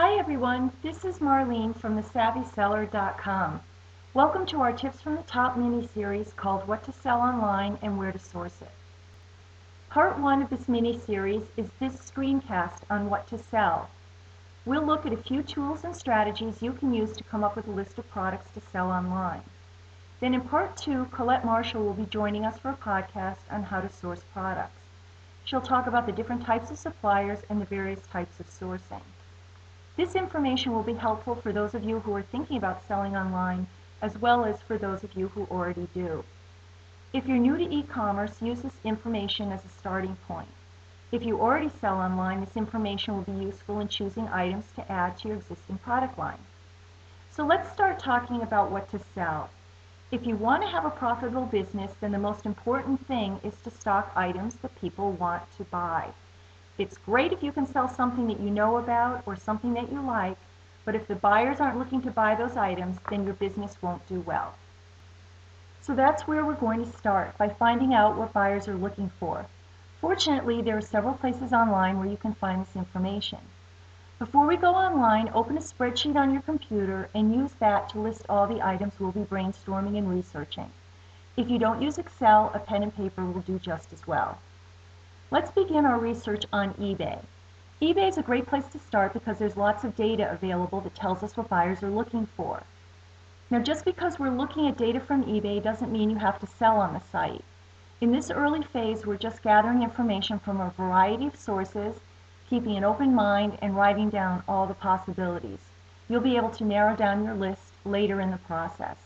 Hi everyone, this is Marlene from thesavvyseller.com. Welcome to our Tips from the Top mini-series called What to Sell Online and Where to Source It. Part 1 of this mini-series is this screencast on what to sell. We'll look at a few tools and strategies you can use to come up with a list of products to sell online. Then in Part 2, Colette Marshall will be joining us for a podcast on how to source products. She'll talk about the different types of suppliers and the various types of sourcing. This information will be helpful for those of you who are thinking about selling online, as well as for those of you who already do. If you're new to e-commerce, use this information as a starting point. If you already sell online, this information will be useful in choosing items to add to your existing product line. So let's start talking about what to sell. If you want to have a profitable business, then the most important thing is to stock items that people want to buy. It's great if you can sell something that you know about or something that you like, but if the buyers aren't looking to buy those items, then your business won't do well. So that's where we're going to start, by finding out what buyers are looking for. Fortunately, there are several places online where you can find this information. Before we go online, open a spreadsheet on your computer and use that to list all the items we'll be brainstorming and researching. If you don't use Excel, a pen and paper will do just as well. Let's begin our research on eBay. eBay is a great place to start because there's lots of data available that tells us what buyers are looking for. Now, just because we're looking at data from eBay doesn't mean you have to sell on the site. In this early phase, we're just gathering information from a variety of sources, keeping an open mind, and writing down all the possibilities. You'll be able to narrow down your list later in the process.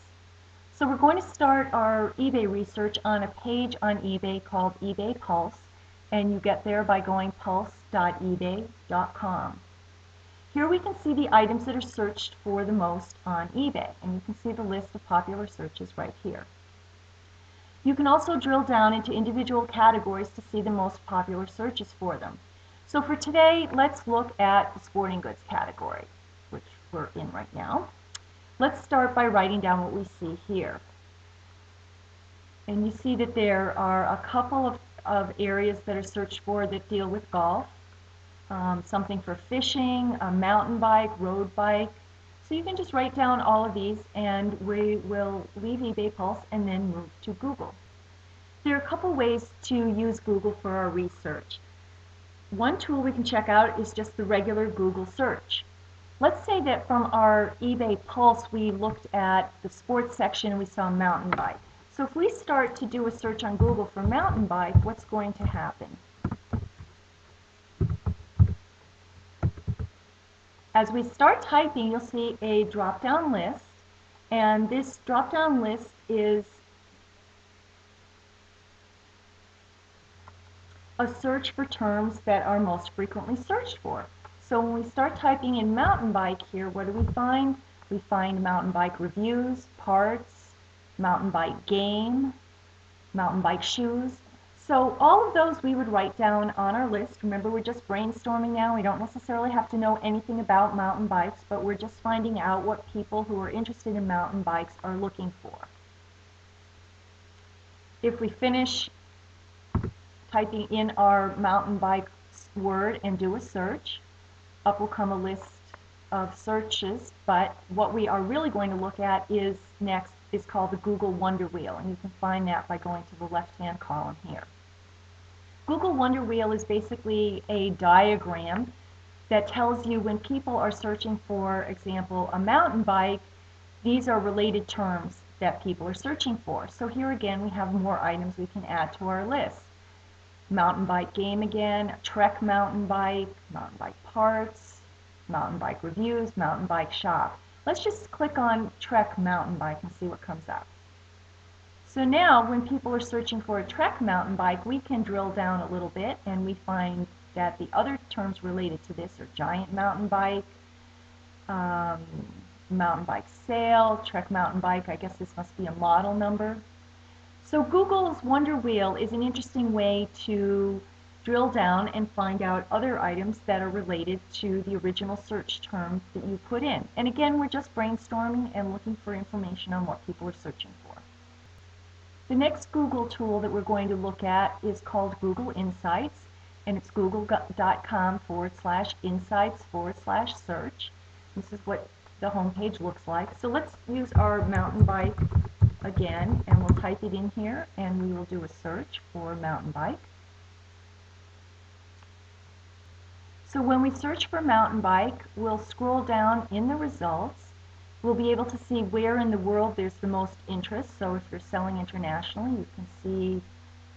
So we're going to start our eBay research on a page on eBay called eBay Pulse, and you get there by going pulse.ebay.com. Here we can see the items that are searched for the most on eBay, and you can see the list of popular searches right here. You can also drill down into individual categories to see the most popular searches for them. So for today, let's look at the sporting goods category, which we're in right now. Let's start by writing down what we see here. And you see that there are a couple of areas that are searched for that deal with golf, something for fishing, a mountain bike, road bike. So you can just write down all of these, and we will leave eBay Pulse and then move to Google. There are a couple ways to use Google for our research. One tool we can check out is just the regular Google search. Let's say that from our eBay Pulse we looked at the sports section and we saw mountain bike. So if we start to do a search on Google for mountain bike, what's going to happen? As we start typing, you'll see a drop-down list, and this drop-down list is a search for terms that are most frequently searched for. So when we start typing in mountain bike here, what do we find? We find mountain bike reviews, parts, mountain bike game, mountain bike shoes. So all of those we would write down on our list. Remember, we're just brainstorming now. We don't necessarily have to know anything about mountain bikes, but we're just finding out what people who are interested in mountain bikes are looking for. If we finish typing in our mountain bike word and do a search, up will come a list of searches, but what we are really going to look at is next is called the Google Wonder Wheel, and you can find that by going to the left-hand column here. Google Wonder Wheel is basically a diagram that tells you when people are searching for example, a mountain bike, these are related terms that people are searching for. So here again, we have more items we can add to our list. Mountain bike game again, Trek mountain bike parts, mountain bike reviews, mountain bike shop. Let's just click on Trek mountain bike and see what comes up. So now when people are searching for a Trek mountain bike, we can drill down a little bit and we find that the other terms related to this are giant mountain bike, mountain bike sale, Trek mountain bike, I guess this must be a model number. So Google's Wonder Wheel is an interesting way to drill down and find out other items that are related to the original search term that you put in. And again, we're just brainstorming and looking for information on what people are searching for. The next Google tool that we're going to look at is called Google Insights. and it's google.com/insights/search. This is what the home page looks like. So let's use our mountain bike again, and we'll type it in here, and we will do a search for mountain bike. So when we search for mountain bike, we'll scroll down in the results. We'll be able to see where in the world there's the most interest. So if you're selling internationally, you can see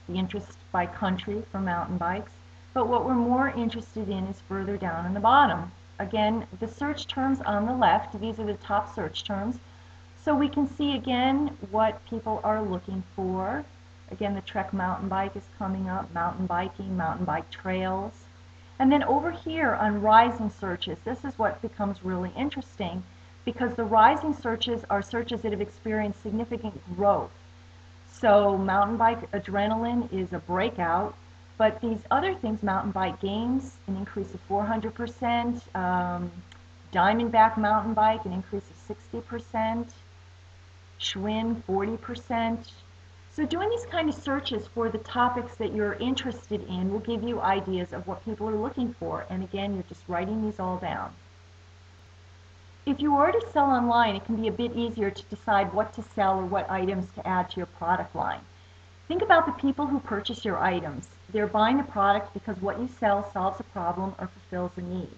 the interest by country for mountain bikes. But what we're more interested in is further down in the bottom. Again, the search terms on the left, these are the top search terms. So we can see again what people are looking for. Again, the Trek mountain bike is coming up, mountain biking, mountain bike trails. And then over here on rising searches, this is what becomes really interesting, because the rising searches are searches that have experienced significant growth. So mountain bike adrenaline is a breakout, but these other things, mountain bike games, an increase of 400%, Diamondback mountain bike, an increase of 60%, Schwinn, 40%. So doing these kind of searches for the topics that you're interested in will give you ideas of what people are looking for. And again, you're just writing these all down. If you already sell online, it can be a bit easier to decide what to sell or what items to add to your product line. Think about the people who purchase your items. They're buying the product because what you sell solves a problem or fulfills a need.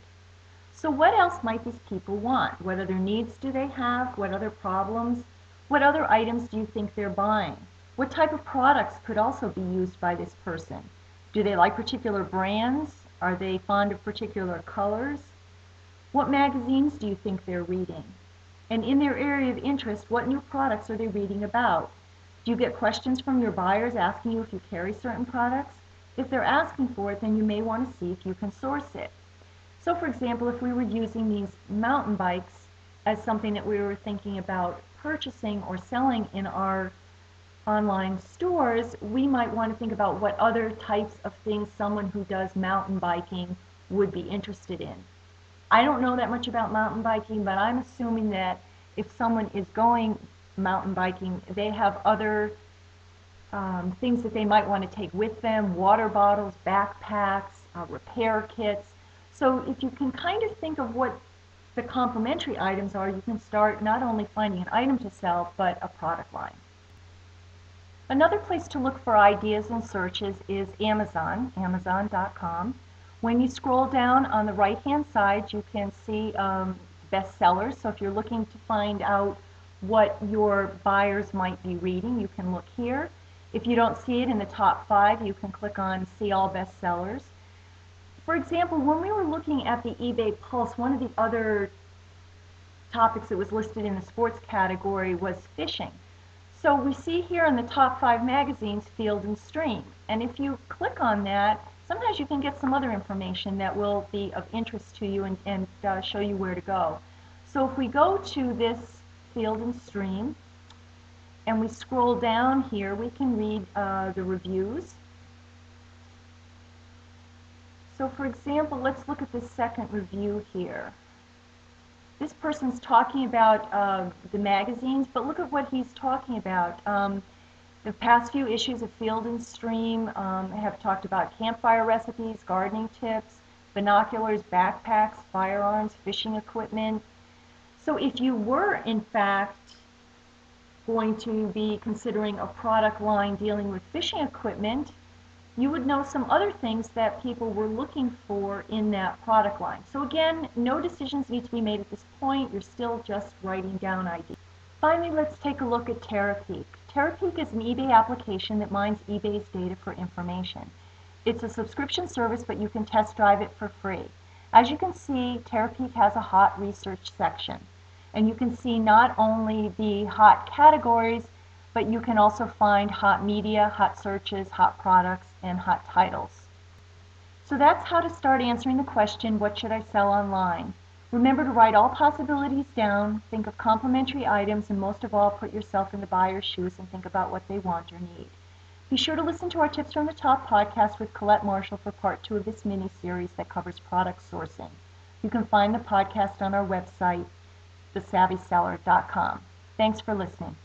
So what else might these people want? What other needs do they have? What other problems? What other items do you think they're buying? What type of products could also be used by this person? Do they like particular brands? Are they fond of particular colors? What magazines do you think they're reading? And in their area of interest, what new products are they reading about? Do you get questions from your buyers asking you if you carry certain products? If they're asking for it, then you may want to see if you can source it. So for example, if we were using these mountain bikes as something that we were thinking about purchasing or selling in our online stores, we might want to think about what other types of things someone who does mountain biking would be interested in. I don't know that much about mountain biking, but I'm assuming that if someone is going mountain biking, they have other things that they might want to take with them, water bottles, backpacks, repair kits. So if you can kind of think of what the complementary items are, you can start not only finding an item to sell, but a product line. Another place to look for ideas and searches is Amazon, amazon.com. When you scroll down on the right-hand side, you can see bestsellers. So if you're looking to find out what your buyers might be reading, you can look here. If you don't see it in the top 5, you can click on See All Bestsellers. For example, when we were looking at the eBay Pulse, one of the other topics that was listed in the sports category was fishing. So we see here in the top 5 magazines, Field and Stream. And if you click on that, sometimes you can get some other information that will be of interest to you and show you where to go. So if we go to this Field and Stream and we scroll down here, we can read the reviews. So for example, let's look at this second review here. This person's talking about the magazines, but look at what he's talking about. The past few issues of Field and Stream have talked about campfire recipes, gardening tips, binoculars, backpacks, firearms, fishing equipment. So if you were, in fact, going to be considering a product line dealing with fishing equipment, you would know some other things that people were looking for in that product line. So again, no decisions need to be made at this point. You're still just writing down ideas. Finally, let's take a look at Terapeak. Terapeak is an eBay application that mines eBay's data for information. It's a subscription service, but you can test drive it for free. As you can see, Terapeak has a hot research section. And you can see not only the hot categories, but you can also find hot media, hot searches, hot products, and hot titles. So that's how to start answering the question, what should I sell online? Remember to write all possibilities down, think of complementary items, and most of all, put yourself in the buyer's shoes and think about what they want or need. Be sure to listen to our Tips from the Top podcast with Colette Marshall for part 2 of this mini-series that covers product sourcing. You can find the podcast on our website, thesavvyseller.com. Thanks for listening.